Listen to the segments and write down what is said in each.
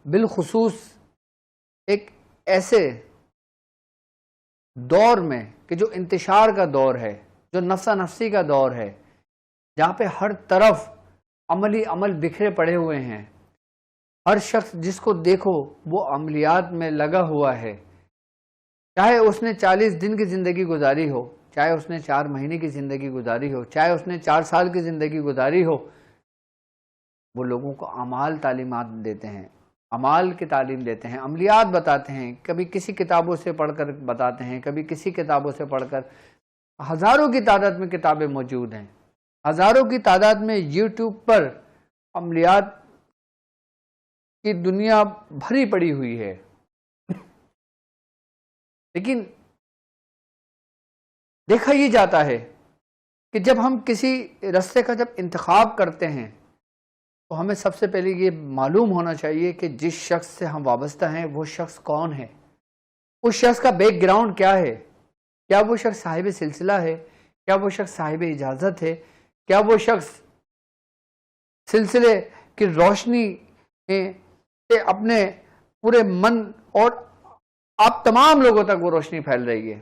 بالخصوص ایک ایسے دور میں کہ جو انتشار کا دور ہے، جو نفسا نفسی کا دور ہے، جہاں پہ ہر طرف عملی عمل بکھرے پڑے ہوئے ہیں، ہر شخص جس کو دیکھو وہ عملیات میں لگا ہوا ہے، چاہے اس نے 40 دن کی زندگی گزاری ہو، چاہے اس نے 4 مہینے کی زندگی گزاری ہو، چاہے اس نے 4 سال کی زندگی گزاری ہو، وہ لوگوں کو اعمال تعلیمات دیتے ہیں، اعمال کی تعلیم دیتے ہیں، عملیات بتاتے ہیں، کبھی کسی کتابوں سے پڑھ کر بتاتے ہیں، کبھی کسی کتابوں سے پڑھ کر۔ ہزاروں کی تعداد میں کتابیں موجود ہیں، ہزاروں کی تعداد میں یوٹیوب پر عملیات کی دنیا بھری پڑی ہوئی ہے۔ لیکن دیکھا یہ جاتا ہے کہ جب ہم کسی راستے کا جب انتخاب کرتے ہیں تو ہمیں سب سے پہلے یہ معلوم ہونا چاہیے کہ جس شخص سے ہم وابستہ ہیں وہ شخص کون ہے، اس شخص کا بیک گراؤنڈ کیا ہے، کیا وہ شخص صاحب سلسلہ ہے، کیا وہ شخص صاحب اجازت ہے، کیا وہ شخص سلسلے کی روشنی میں اپنے پورے من اور آپ تمام لوگوں تک وہ روشنی پھیل رہی ہے،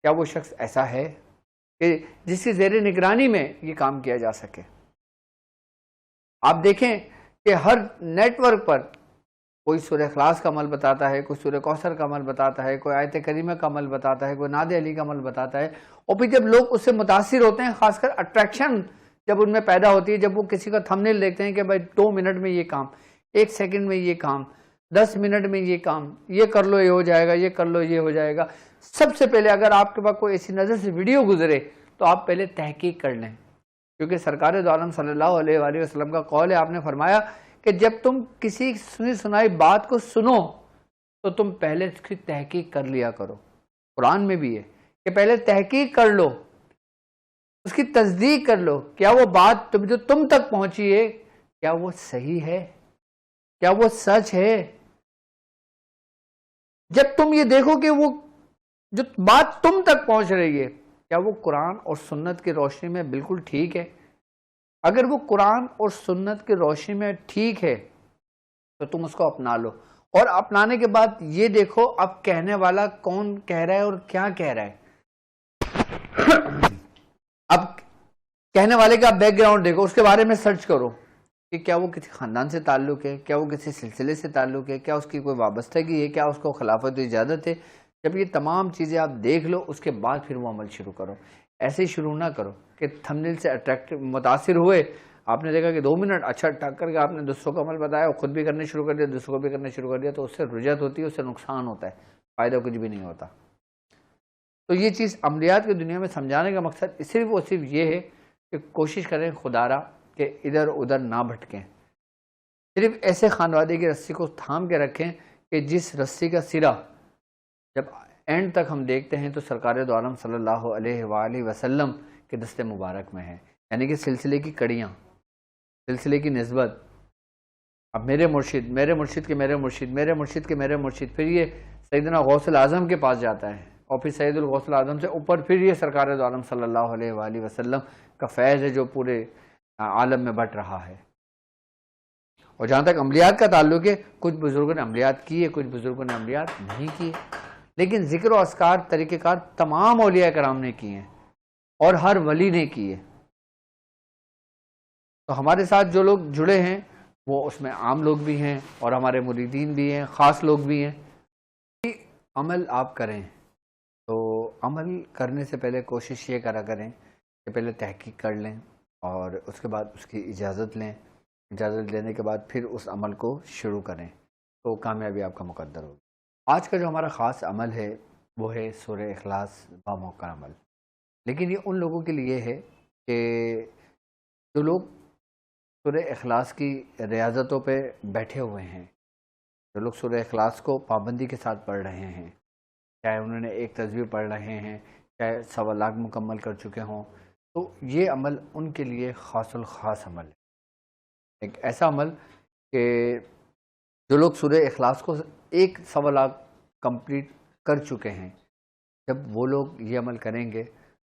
کیا وہ شخص ایسا ہے کہ جس کی زیر نگرانی میں یہ کام کیا جا سکے۔ آپ دیکھیں کہ ہر نیٹ ورک پر کوئی سورہ اخلاص کا عمل بتاتا ہے، کوئی سورہ کوثر کا عمل بتاتا ہے، کوئی آیت کریمہ کا عمل بتاتا ہے، کوئی نعت علی کا عمل بتاتا ہے، اور پھر جب لوگ اس سے متاثر ہوتے ہیں، خاص کر اٹریکشن جب ان میں پیدا ہوتی ہے، جب وہ کسی کا تھمبنیل دیکھتے ہیں کہ بھائی 2 منٹ میں یہ کام، 1 سیکنڈ میں یہ کام، 10 منٹ میں یہ کام، یہ کر لو یہ ہو جائے گا، یہ کر لو یہ ہو جائے گا، سب سے پہلے اگر آپ کے پاس کوئی ایسی نظر سے ویڈیو گزرے تو آپ پہلے تحقیق کر لیں، کیونکہ سرکار دو عالم صلی اللہ علیہ وآلہ وسلم کا قول ہے، آپ نے فرمایا کہ جب تم کسی سنی سنائی بات کو سنو تو تم پہلے اس کی تحقیق کر لیا کرو۔ قرآن میں بھی ہے کہ پہلے تحقیق کر لو، اس کی تصدیق کر لو، کیا وہ بات جو تم تک پہنچی ہے کیا وہ صحیح ہے، کیا وہ سچ ہے۔ جب تم یہ دیکھو کہ وہ جو بات تم تک پہنچ رہی ہے کیا وہ قرآن اور سنت کی روشنی میں بالکل ٹھیک ہے، اگر وہ قرآن اور سنت کی روشنی میں ٹھیک ہے تو تم اس کو اپنا لو، اور اپنانے کے بعد یہ دیکھو اب کہنے والا کون کہہ رہا ہے اور کیا کہہ رہا ہے۔ اب کہنے والے کا بیک گراؤنڈ دیکھو، اس کے بارے میں سرچ کرو کہ کیا وہ کسی خاندان سے تعلق ہے، کیا وہ کسی سلسلے سے تعلق ہے، کیا اس کی کوئی وابستگی ہے، کیا اس کو خلافت و اجازت ہے۔ جب یہ تمام چیزیں آپ دیکھ لو اس کے بعد پھر وہ عمل شروع کرو، ایسے ہی شروع نہ کرو کہ تھمبنیل سے اٹریکٹ متاثر ہوئے، آپ نے دیکھا کہ 2 منٹ اچھا ٹک کر کے آپ نے دوسروں کا عمل بتایا اور خود بھی کرنے شروع کر دیا، دوسروں کو بھی کرنے شروع کر دیا، تو اس سے رجعت ہوتی ہے، اس سے نقصان ہوتا ہے، فائدہ کچھ بھی نہیں ہوتا۔ تو یہ چیز عملیات کی دنیا میں سمجھانے کا مقصد صرف اور صرف یہ ہے کہ کوشش کریں خدارا کہ ادھر ادھر نہ بھٹکیں، صرف ایسے خانوادے کی رسی کو تھام کے رکھیں کہ جس رسی کا سرا جب اینڈ تک ہم دیکھتے ہیں تو سرکار دو عالم صلی اللہ علیہ وآلہ وسلم کے دست مبارک میں ہے، یعنی کہ سلسلے کی کڑیاں، سلسلے کی نسبت۔ اب میرے مرشد، میرے مرشد کے میرے مرشد، میرے مرشد کے میرے مرشد، پھر یہ سیدنا غوث الاعظم کے پاس جاتا ہے، اور پھر سید الغوث الاعظم سے اوپر پھر یہ سرکار دو عالم صلی اللہ علیہ وآلہ وسلم کا فیض ہے جو پورے عالم میں بٹ رہا ہے۔ اور جہاں تک عملیات کا تعلق ہے، کچھ بزرگوں نے عملیات کی ہے، کچھ بزرگوں نے عملیات نہیں کی ہے، لیکن ذکر و اذکار طریقہ کار تمام اولیاء کرام نے کیے ہیں اور ہر ولی نے کیے۔ تو ہمارے ساتھ جو لوگ جڑے ہیں وہ اس میں عام لوگ بھی ہیں اور ہمارے مریدین بھی ہیں، خاص لوگ بھی ہیں۔ عمل آپ کریں تو عمل کرنے سے پہلے کوشش یہ کرا کریں کہ پہلے تحقیق کر لیں اور اس کے بعد اس کی اجازت لیں، اجازت لینے کے بعد پھر اس عمل کو شروع کریں تو کامیابی آپ کا مقدر ہوگی۔ آج کا جو ہمارا خاص عمل ہے وہ ہے سورہ اخلاص باموقع عمل، لیکن یہ ان لوگوں کے لیے ہے کہ جو لوگ سورہ اخلاص کی ریاضتوں پہ بیٹھے ہوئے ہیں، جو لوگ سورہ اخلاص کو پابندی کے ساتھ پڑھ رہے ہیں، چاہے انہوں نے ایک تسبیح پڑھ رہے ہیں، چاہے 1.25 لاکھ مکمل کر چکے ہوں، تو یہ عمل ان کے لیے خاص الخاص عمل ہے، ایک ایسا عمل کہ جو لوگ سورہ اخلاص کو 1.25 لاکھ کمپلیٹ کر چکے ہیں، جب وہ لوگ یہ عمل کریں گے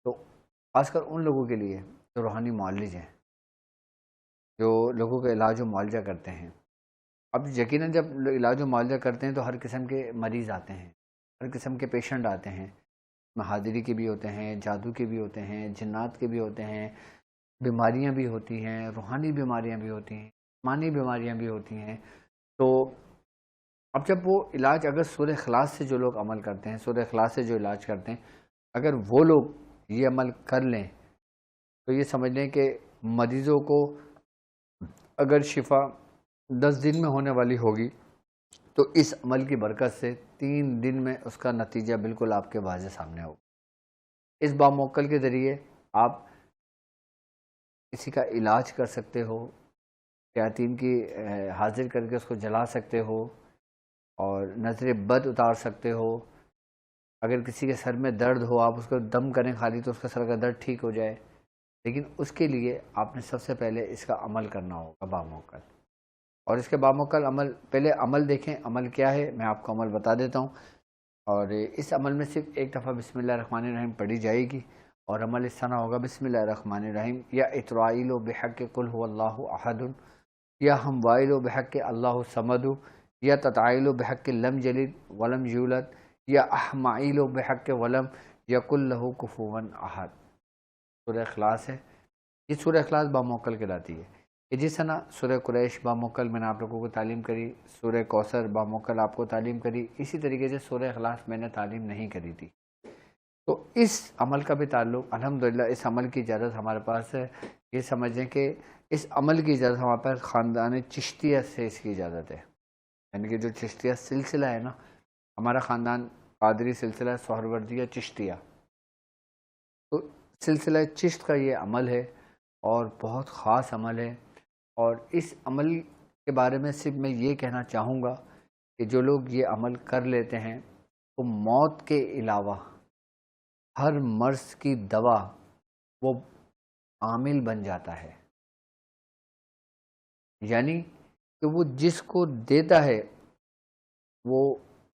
تو خاص کر ان لوگوں کے لیے جو روحانی معالج ہیں، جو لوگوں کا علاج و معالجہ کرتے ہیں، اب یقیناً جب علاج و معالجہ کرتے ہیں تو ہر قسم کے مریض آتے ہیں، ہر قسم کے پیشنٹ آتے ہیں، حاضری کے بھی ہوتے ہیں، جادو کے بھی ہوتے ہیں، جنات کے بھی ہوتے ہیں، بیماریاں بھی ہوتی ہیں، روحانی بیماریاں بھی ہوتی ہیں، جسمانی بیماریاں بھی ہوتی ہیں۔ تو اب جب وہ علاج اگر سورہ اخلاص سے جو لوگ عمل کرتے ہیں، سورہ اخلاص سے جو علاج کرتے ہیں، اگر وہ لوگ یہ عمل کر لیں تو یہ سمجھ لیں کہ مریضوں کو اگر شفا 10 دن میں ہونے والی ہوگی تو اس عمل کی برکت سے 3 دن میں اس کا نتیجہ بالکل آپ کے واضح سامنے ہوگا۔ اس باموکل کے ذریعے آپ کسی کا علاج کر سکتے ہو، شیاطین کی حاضر کر کے اس کو جلا سکتے ہو اور نظر بد اتار سکتے ہو۔ اگر کسی کے سر میں درد ہو، آپ اس کو دم کریں خالی تو اس کا سر کا درد ٹھیک ہو جائے، لیکن اس کے لیے آپ نے سب سے پہلے اس کا عمل کرنا ہوگا باموکل۔ اور اس کے باموکل عمل، پہلے عمل دیکھیں عمل کیا ہے، میں آپ کو عمل بتا دیتا ہوں۔ اور اس عمل میں صرف ایک دفعہ بسم اللہ الرحمن الرحیم پڑھی جائے گی، اور عمل اس طرح ہوگا: بسم اللہ الرحمن الرحیم، یا اطرائیل و بحق قل هو اللہ احد، یا ہم وائل و بحق اللہ صمد، یا تطائل و بحق لم یلد ولم یولد، یا احمائیل و بحق ولم یکن لہ کفوا احد۔ سورہ اخلاص ہے، یہ سورہ اخلاص باموکل کہلاتی ہے کہ جس طرح سورہ قریش باموکل میں نے آپ لوگوں کو تعلیم کری، سورہ کوثر باموکل آپ کو تعلیم کری، اسی طریقے سے سورہ اخلاص میں نے تعلیم نہیں کری تھی۔ تو اس عمل کا بھی تعلق الحمدللہ، اس عمل کی اجازت ہمارے پاس ہے۔ یہ سمجھیں کہ اس عمل کی اجازت ہمارے پاس خاندان چشتیہ سے اس کی اجازت ہے، یعنی کہ جو چشتیہ سلسلہ ہے نا، ہمارا خاندان قادری سلسلہ سہروردیہ چشتیہ، تو سلسلہ چشت کا یہ عمل ہے اور بہت خاص عمل ہے۔ اور اس عمل کے بارے میں صرف میں یہ کہنا چاہوں گا کہ جو لوگ یہ عمل کر لیتے ہیں تو موت کے علاوہ ہر مرض کی دوا وہ عامل بن جاتا ہے، یعنی کہ وہ جس کو دیتا ہے وہ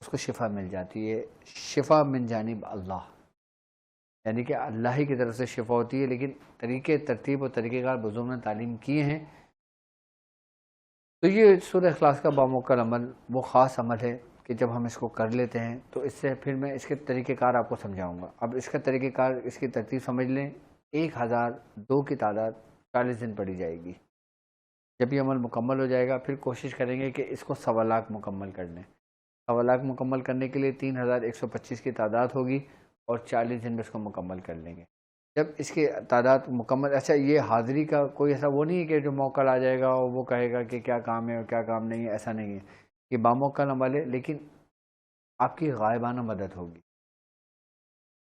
اس کو شفا مل جاتی ہے۔ شفا من جانب اللہ، یعنی کہ اللہ ہی کی طرف سے شفا ہوتی ہے، لیکن طریقے ترتیب اور طریقہ کار بزرگوں نے تعلیم کیے ہیں۔ تو یہ سورہ اخلاص کا باموکل عمل وہ خاص عمل ہے کہ جب ہم اس کو کر لیتے ہیں تو اس سے پھر میں اس کے طریقہ کار آپ کو سمجھاؤں گا۔ اب اس کا طریقہ کار، اس کی ترتیب سمجھ لیں۔ 1002 کی تعداد 40 دن پڑھی جائے گی۔ جب یہ عمل مکمل ہو جائے گا پھر کوشش کریں گے کہ اس کو 1.25 لاکھ مکمل کر لیں۔ 1.25 لاکھ مکمل کرنے کے لیے 3125 کی تعداد ہوگی اور 40 دن میں اس کو مکمل کر لیں گے۔ جب اس کی تعداد مکمل، اچھا یہ حاضری کا کوئی ایسا وہ نہیں ہے کہ جو موکل آ جائے گا اور وہ کہے گا کہ کیا کام ہے اور کیا کام نہیں ہے، ایسا نہیں ہے۔ یہ باموکل عمل ہے، لیکن آپ کی غائبانہ مدد ہوگی،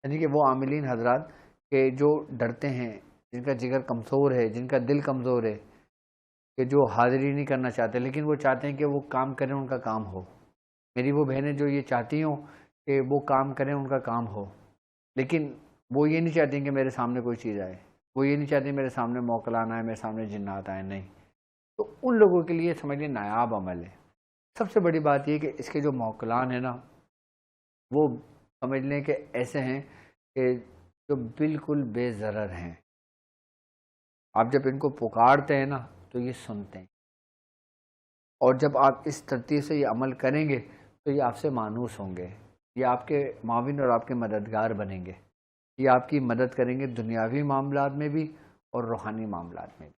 یعنی کہ وہ عاملین حضرات کہ جو ڈرتے ہیں، جن کا جگر کمزور ہے، جن کا دل کمزور ہے، کہ جو حاضری نہیں کرنا چاہتے لیکن وہ چاہتے ہیں کہ وہ کام کریں، ان کا کام ہو۔ میری وہ بہنیں جو یہ چاہتی ہوں کہ وہ کام کریں، ان کا کام ہو، لیکن وہ یہ نہیں چاہتی کہ میرے سامنے کوئی چیز آئے، وہ یہ نہیں چاہتی میرے سامنے موکل آنا ہے، میرے سامنے جنات آئے، نہیں۔ تو ان لوگوں کے لیے سمجھ لیں نایاب عمل ہے۔ سب سے بڑی بات یہ کہ اس کے جو موکلان ہیں نا، وہ سمجھ لیں کہ ایسے ہیں کہ جو بالکل بے ضرر ہیں۔ آپ جب ان کو پکارتے ہیں نا تو یہ سنتے ہیں، اور جب آپ اس ترتیب سے یہ عمل کریں گے تو یہ آپ سے مانوس ہوں گے، یہ آپ کے معاون اور آپ کے مددگار بنیں گے، یہ آپ کی مدد کریں گے دنیاوی معاملات میں بھی اور روحانی معاملات میں بھی۔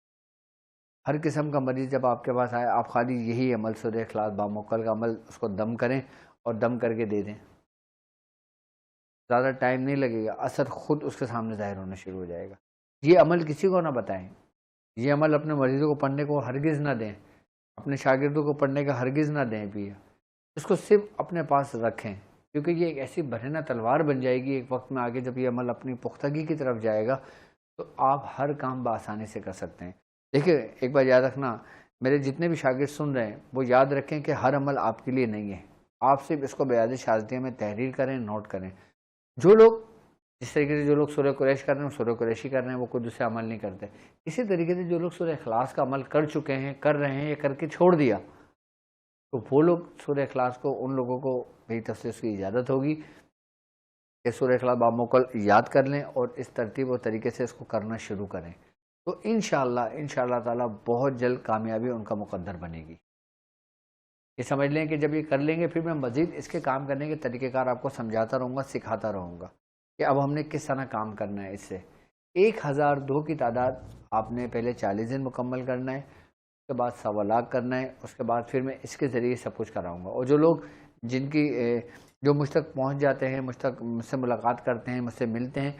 ہر قسم کا مریض جب آپ کے پاس آئے، آپ خالی یہی عمل سورہ اخلاص باموکل کا عمل اس کو دم کریں اور دم کر کے دے دیں، زیادہ ٹائم نہیں لگے گا، اثر خود اس کے سامنے ظاہر ہونا شروع ہو جائے گا۔ یہ عمل کسی کو نہ بتائیں، یہ عمل اپنے مریضوں کو پڑھنے کو ہرگز نہ دیں، اپنے شاگردوں کو پڑھنے کا ہرگز نہ دیں بھی، اس کو صرف اپنے پاس رکھیں، کیونکہ یہ ایک ایسی برہنہ تلوار بن جائے گی ایک وقت میں آگے، جب یہ عمل اپنی پختگی کی طرف جائے گا تو آپ ہر کام بآسانی سے کر سکتے ہیں۔ دیکھیں ایک بار یاد رکھنا، میرے جتنے بھی شاگرد سن رہے ہیں وہ یاد رکھیں کہ ہر عمل آپ کے لیے نہیں ہے، آپ صرف اس کو بیاض شاذلیہ میں تحریر کریں، نوٹ کریں۔ جو لوگ جس طریقے سے جو لوگ سورہ قریش کر رہے ہیں سورہ قریشی کر رہے ہیں، وہ کوئی دوسرا عمل نہیں کرتے، اسی طریقے سے جو لوگ سورہ اخلاص کا عمل کر چکے ہیں، کر رہے ہیں یا کر کے چھوڑ دیا، تو وہ لوگ سورہ اخلاص کو، ان لوگوں کو میری طرف سے اس کی اجازت ہوگی کہ سورہ اخلاص باموکل یاد کر لیں اور اس ترتیب اور طریقے سے اس کو کرنا شروع کریں، تو انشاءاللہ تعالی بہت جلد کامیابی ان کا مقدر بنے گی۔ یہ سمجھ لیں کہ جب یہ کر لیں گے پھر میں مزید اس کے کام کرنے کے طریقہ کار آپ کو سمجھاتا رہوں گا، سکھاتا رہوں گا کہ اب ہم نے کس طرح کام کرنا ہے. اس سے 1002 کی تعداد آپ نے پہلے 40 دن مکمل کرنا ہے، اس کے بعد 1.25 لاکھ کرنا ہے، اس کے بعد پھر میں اس کے ذریعے سب کچھ کراؤں گا. اور جو لوگ جن کی جو مجھ تک پہنچ جاتے ہیں، مجھ سے ملاقات کرتے ہیں، مجھ سے ملتے ہیں،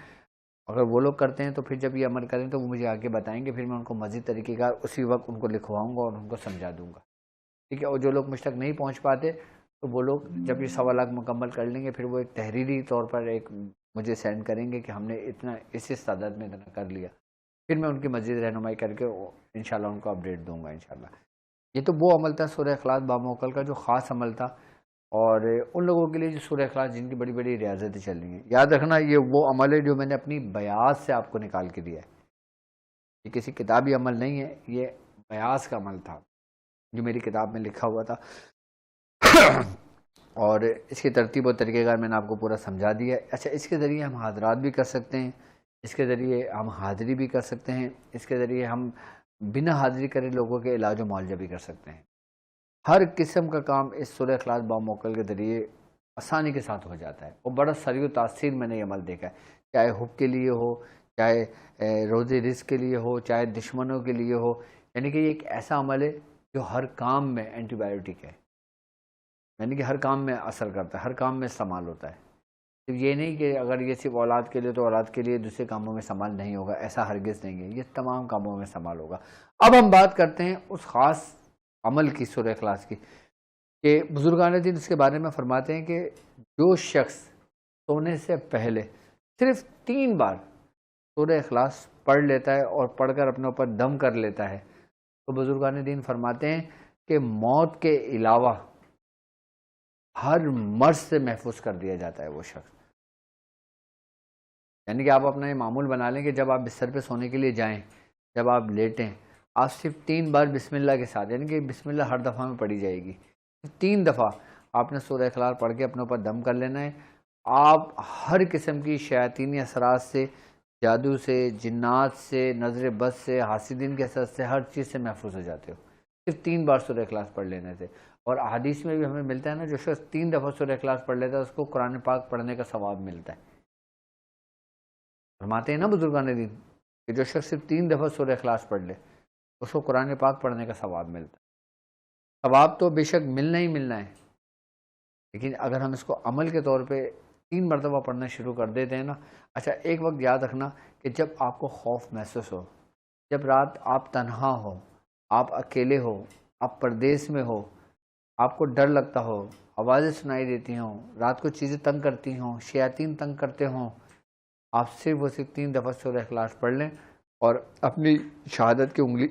اگر وہ لوگ کرتے ہیں تو پھر جب یہ عمل کریں تو وہ مجھے آگے بتائیں گے، پھر میں ان کو مزید طریقہ کار اسی وقت ان کو لکھواؤں گا اور ان کو سمجھا دوں گا. ٹھیک ہے. اور جو لوگ مجھ تک نہیں پہنچ پاتے تو وہ لوگ جب یہ 1.25 لاکھ مکمل کر لیں گے پھر وہ ایک تحریری طور پر ایک مجھے سینڈ کریں گے کہ ہم نے اتنا اس تعداد میں اتنا کر لیا. پھر میں ان کی مزید رہنمائی کر کے انشاءاللہ ان کو اپڈیٹ دوں گا انشاءاللہ. یہ تو وہ عمل تھا سورہ اخلاص باموکل کا جو خاص عمل تھا، اور ان لوگوں کے لیے جو سورہ اخلاص جن کی بڑی بڑی ریاضتیں چل رہی ہیں. یاد رکھنا یہ وہ عمل ہے جو میں نے اپنی بیاض سے آپ کو نکال کے دیا ہے. یہ کسی کتابی عمل نہیں ہے، یہ بیاض کا عمل تھا جو میری کتاب میں لکھا ہوا تھا. اور اس کی ترتیب و طریقہ کار میں نے آپ کو پورا سمجھا دیا ہے. اچھا، اس کے ذریعے ہم حاضرات بھی کر سکتے ہیں، اس کے ذریعے ہم حاضری بھی کر سکتے ہیں، اس کے ذریعے ہم بنا حاضری کرے لوگوں کے علاج و معالجہ بھی کر سکتے ہیں. ہر قسم کا کام اس سورہ اخلاص باموکل کے ذریعے آسانی کے ساتھ ہو جاتا ہے، اور بڑا سریع و تاثیر میں نے یہ عمل دیکھا ہے. چاہے حب کے لیے ہو، چاہے روزی رزق کے لیے ہو، چاہے دشمنوں کے لیے ہو. یعنی کہ یہ ایک ایسا عمل ہے جو ہر کام میں اینٹی بایوٹک ہے، یعنی کہ ہر کام میں اثر کرتا ہے، ہر کام میں استعمال ہوتا ہے. صرف یہ نہیں کہ اگر یہ صرف اولاد کے لیے تو اولاد کے لیے دوسرے کاموں میں استعمال نہیں ہوگا، ایسا ہرگز نہیں ہے، یہ تمام کاموں میں استعمال ہوگا. اب ہم بات کرتے ہیں اس خاص عمل کی، سورہ اخلاص کی، کہ بزرگان دین اس کے بارے میں فرماتے ہیں کہ جو شخص سونے سے پہلے صرف 3 بار سورہ اخلاص پڑھ لیتا ہے اور پڑھ کر اپنے اوپر دم کر لیتا ہے تو بزرگان دین فرماتے ہیں کہ موت کے علاوہ ہر مرض سے محفوظ کر دیا جاتا ہے وہ شخص. یعنی کہ آپ اپنا یہ معمول بنا لیں کہ جب آپ بستر پہ سونے کے لیے جائیں، جب آپ لیٹیں، آپ صرف 3 بار بسم اللہ کے ساتھ، یعنی کہ بسم اللہ ہر دفعہ میں پڑھی جائے گی، 3 دفعہ آپ نے سورہ اخلاص پڑھ کے اپنے اوپر دم کر لینا ہے. آپ ہر قسم کی شیاطینی اثرات سے، جادو سے، جنات سے، نظر بد سے، حاسدین کے اثر سے، ہر چیز سے محفوظ ہو جاتے ہو صرف 3 بار سورہ اخلاص پڑھ لینے سے. اور احادیث میں بھی ہمیں ملتا ہے نا، جو شخص 3 دفعہ سورہ اخلاص پڑھ لیتا ہے اس کو قرآن پاک پڑھنے کا ثواب ملتا ہے. فرماتے ہیں نا بزرگان دین کہ جو شخص صرف 3 دفعہ سورہ اخلاص پڑھ لے اس کو قرآن پاک پڑھنے کا ثواب ملتا ہے. ثواب تو بے شک ملنا ہی ملنا ہے، لیکن اگر ہم اس کو عمل کے طور پہ 3 مرتبہ پڑھنا شروع کر دیتے ہیں نا. اچھا، ایک وقت یاد رکھنا کہ جب آپ کو خوف محسوس ہو، جب رات آپ تنہا ہو، آپ اکیلے ہو، آپ پردیس میں ہو، آپ کو ڈر لگتا ہو، آوازیں سنائی دیتی ہوں، رات کو چیزیں تنگ کرتی ہوں، شیاطین تنگ کرتے ہوں، آپ صرف 3 دفعہ سورہ اخلاص پڑھ لیں اور اپنی شہادت کی انگلی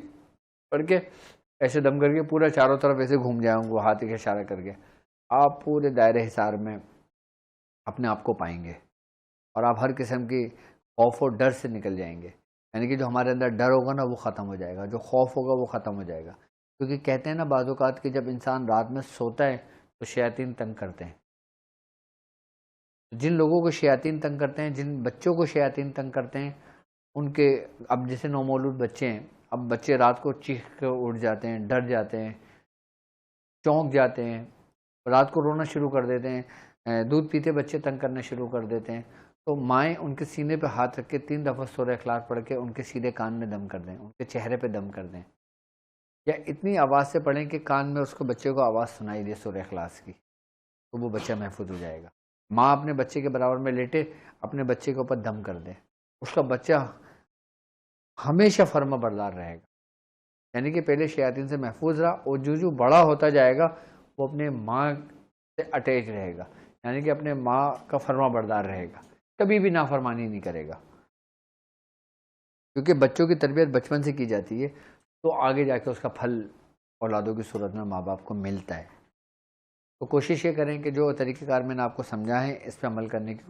پڑھ کے ایسے دم کر کے پورا چاروں طرف ایسے گھوم جائیں گے ہاتھ کے اشارہ کر کے، آپ پورے دائرہ حصار میں اپنے آپ کو پائیں گے اور آپ ہر قسم کی خوف و ڈر سے نکل جائیں گے. یعنی کہ جو ہمارے اندر ڈر ہوگا نا وہ ختم ہو جائے گا، جو خوف ہوگا وہ ختم ہو جائے گا. کیونکہ کہتے ہیں نا بعض اوقات کہ جب انسان رات میں سوتا ہے تو شیاطین تنگ کرتے ہیں. جن لوگوں کو شیاطین تنگ کرتے ہیں، جن بچوں کو شیاطین تنگ کرتے ہیں، ان کے اب جیسے نومولود بچے ہیں، اب بچے رات کو چیخ کے اٹھ جاتے ہیں، ڈر جاتے ہیں، چونک جاتے ہیں، رات کو رونا شروع کر دیتے ہیں، دودھ پیتے بچے تنگ کرنا شروع کر دیتے ہیں. تو مائیں ان کے سینے پہ ہاتھ رکھ کے 3 دفعہ سورہ اخلاص پڑھ کے ان کے سیدھے کان میں دم کر دیں، ان کے چہرے پہ دم کر دیں، یا اتنی آواز سے پڑھیں کہ کان میں اس کو بچے کو آواز سنائی دے سورہ اخلاص کی، تو وہ بچہ محفوظ ہو جائے گا. ماں اپنے بچے کے برابر میں لیٹے اپنے بچے کے اوپر دم کر دے، اس کا بچہ ہمیشہ فرما بردار رہے گا. یعنی کہ پہلے شیاطین سے محفوظ رہا، اور جو بڑا ہوتا جائے گا وہ اپنے ماں سے اٹیچ رہے گا، یعنی کہ اپنے ماں کا فرما بردار رہے گا، کبھی بھی نافرمانی نہیں کرے گا. کیونکہ بچوں کی تربیت بچپن سے کی جاتی ہے تو آگے جا کے اس کا پھل اولادوں کی صورت میں ماں باپ کو ملتا ہے. تو کوشش یہ کریں کہ جو طریقہ کار میں نے آپ کو سمجھا ہے اس پہ عمل کرنے کی